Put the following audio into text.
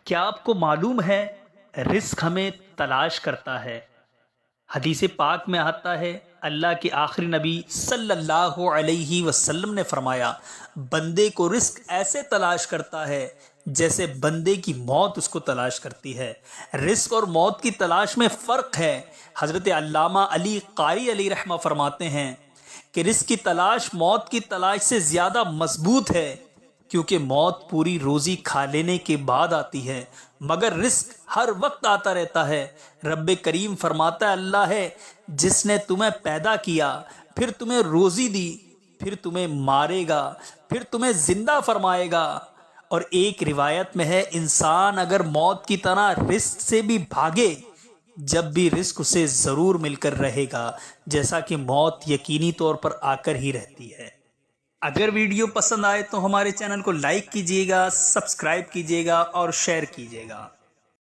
کیا آپ کو معلوم ہے رزق ہمیں تلاش کرتا ہے؟ حدیث پاک میں آتا ہے، اللہ کے آخری نبی صلی اللہ علیہ وسلم نے فرمایا، بندے کو رزق ایسے تلاش کرتا ہے جیسے بندے کی موت اس کو تلاش کرتی ہے۔ رزق اور موت کی تلاش میں فرق ہے۔ حضرت علامہ علی قاری علیہ رحمہ فرماتے ہیں کہ رزق کی تلاش موت کی تلاش سے زیادہ مضبوط ہے، کیونکہ موت پوری روزی کھا لینے کے بعد آتی ہے، مگر رزق ہر وقت آتا رہتا ہے۔ رب کریم فرماتا ہے، اللہ ہے جس نے تمہیں پیدا کیا، پھر تمہیں روزی دی، پھر تمہیں مارے گا، پھر تمہیں زندہ فرمائے گا۔ اور ایک روایت میں ہے، انسان اگر موت کی طرح رزق سے بھی بھاگے، جب بھی رزق اسے ضرور مل کر رہے گا، جیسا کہ موت یقینی طور پر آ کر ہی رہتی ہے۔ اگر ویڈیو پسند آئے تو ہمارے چینل کو لائک کیجیے گا، سبسکرائب کیجیے گا اور شیئر کیجیے گا۔